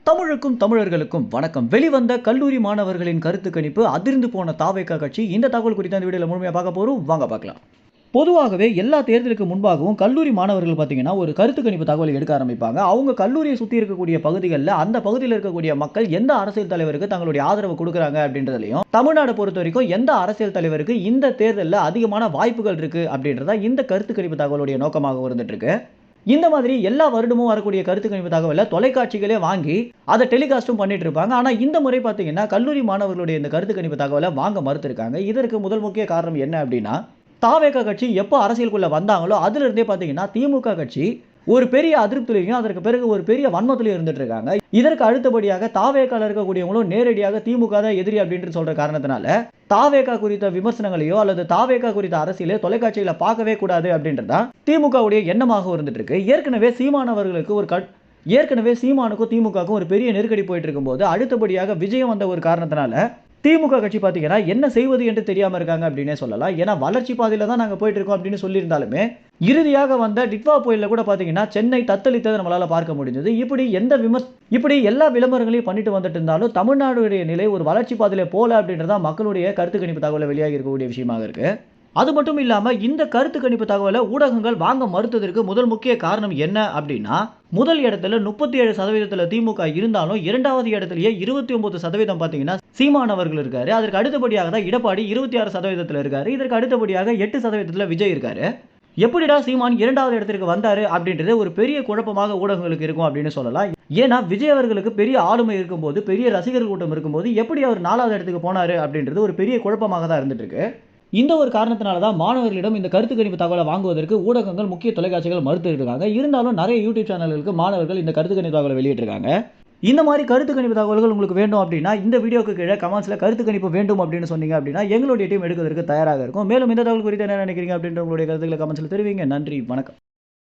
தமிழுக்கும் தமிழர்களுக்கும் வணக்கம். வெளிவந்த கல்லூரி மாணவர்களின் கருத்து கணிப்பு அதிர்ந்து போன தாவேகா கட்சி. இந்த தகவல் குறித்த இந்த வீடியோவில் முழுமையாக பார்க்க போகிறோம். வாங்க பார்க்கலாம். பொதுவாகவே எல்லா தேர்தலுக்கு முன்பாகவும் கல்லூரி மாணவர்கள் பார்த்தீங்கன்னா ஒரு கருத்து கணிப்பு தகவலை எடுக்க ஆரம்பிப்பாங்க. அவங்க கல்லூரியை சுற்றி இருக்கக்கூடிய பகுதிகளில் அந்த பகுதியில் இருக்கக்கூடிய மக்கள் எந்த அரசியல் தலைவருக்கு தங்களுடைய ஆதரவு கொடுக்குறாங்க அப்படின்றதுலையும், தமிழ்நாடு பொறுத்த வரைக்கும் எந்த அரசியல் தலைவருக்கு இந்த தேர்தலில் அதிகமான வாய்ப்புகள் இருக்கு அப்படின்றத இந்த கருத்து கணிப்பு தகவலுடைய நோக்கமாக இருந்துட்டு இருக்கு. இந்த மாதிரி எல்லா வருடமும் வரக்கூடிய கருத்து கணிப்பு தகவலை தொலைக்காட்சிகளே வாங்கி அதை டெலிகாஸ்டும் பண்ணிட்டு இருப்பாங்க. ஆனால் இந்த முறை பார்த்தீங்கன்னா கல்லூரி மாணவர்களுடைய இந்த கருத்து கணிப்பு தகவலை வாங்க மறுத்திருக்காங்க. இதற்கு முதல் முக்கிய காரணம் என்ன அப்படின்னா, தாவேகா கட்சி எப்போ அரசியலுக்குள்ள வந்தாங்களோ அதிலிருந்தே பார்த்தீங்கன்னா திமுக கட்சி ஒரு பெரிய அதிருப்திலையும் அதற்கு பிறகு ஒரு பெரிய வன்மத்திலையும் இருந்துட்டு இருக்காங்க. இதற்கு அடுத்தபடியாக தாவேகால இருக்கக்கூடியவங்களும் நேரடியாக திமுக தான் எதிரி அப்படின்னு சொல்ற காரணத்தினால தாவேகா குறித்த விமர்சனங்களையோ அல்லது தாவேகா குறித்த அரசியலை தொலைக்காட்சியில பார்க்கவே கூடாது அப்படின்றதா திமுகவுடைய எண்ணமாக இருந்துட்டு இருக்கு. ஏற்கனவே சீமானுக்கும் திமுகவுக்கும் ஒரு பெரிய நெருக்கடி போயிட்டு இருக்கும்போது அடுத்தபடியாக விஜயம் வந்த ஒரு காரணத்தினால திமுக கட்சி பார்த்தீங்கன்னா என்ன செய்வது என்று தெரியாம இருக்காங்க அப்படின்னே சொல்லலாம். ஏன்னா வளர்ச்சி பாதையில தான் நாங்கள் போயிட்டு இருக்கோம் அப்படின்னு சொல்லியிருந்தாலுமே இறுதியாக வந்த டிட்வா புயலில் கூட பார்த்தீங்கன்னா சென்னை தத்தளித்ததை நம்மளால பார்க்க முடிஞ்சது. இப்படி எல்லா விளம்பரங்களையும் பண்ணிட்டு வந்துட்டு இருந்தாலும் தமிழ்நாடுடைய நிலை ஒரு வளர்ச்சி பாதையில போல அப்படின்றதா மக்களுடைய கருத்து கணிப்பு தகவலை வெளியாகி இருக்கக்கூடிய விஷயமாக இருக்கு. அது மட்டும் இல்லாம இந்த கருத்து கணிப்பு தகவலை ஊடகங்கள் வாங்க மறுத்ததற்கு முதல் முக்கிய காரணம் என்ன அப்படின்னா, முதல் இடத்துல 37% திமுக இருந்தாலும் இரண்டாவது இடத்திலேயே 29% பார்த்தீங்கன்னா சீமான் அவர்கள் இருக்காரு. அதற்கு அடுத்தபடியாக தான் எடப்பாடி 26% இருக்காரு. இதற்கு அடுத்தபடியாக 8% விஜய் இருக்காரு. எப்படிடா சீமான் இரண்டாவது இடத்திற்கு வந்தாரு அப்படின்றது ஒரு பெரிய குழப்பமாக ஊடகங்களுக்கு இருக்கும் அப்படின்னு சொல்லலாம். ஏன்னா விஜய் அவர்களுக்கு பெரிய ஆளுமை இருக்கும்போது, பெரிய ரசிகர்கள் கூட்டம் இருக்கும்போது எப்படி அவர் 4வது இடத்துக்கு போனாரு அப்படின்றது ஒரு பெரிய குழப்பமாக தான் இருந்துட்டு இருக்கு. இந்த ஒரு காரணத்தினால தான் மாணவர்களிடம் இந்த கருத்து கணிப்பு தகவலை வாங்குவதற்கு ஊடகங்கள் முக்கிய தொலைக்காட்சிகள் மறுத்து இருக்காங்க. இருந்தாலும் நிறைய யூடியூப் சேனல்களுக்கு மாணவர்கள் இந்த கருத்து கணிப்பு தகவலை வெளியிட்டிருக்காங்க. இந்த மாதிரி கருத்து கணிப்பு தகவல்கள் உங்களுக்கு வேண்டும் அப்படின்னா இந்த வீடியோக்கு கீழே கமெண்ட்ஸ்ல கருத்து கணிப்பு வேண்டும் அப்படின்னு சொன்னீங்க அப்படின்னா எங்களுடைய டீம் எடுக்கிறதுக்கு தயாராக இருக்கும். மேலும் இந்த தகவல் குறித்து என்ன நினைக்கிறீங்க அப்படின்ற உங்களுடைய கருத்துக்களை கமெண்ட்ஸ்ல தெரிவிங்க. நன்றி, வணக்கம்.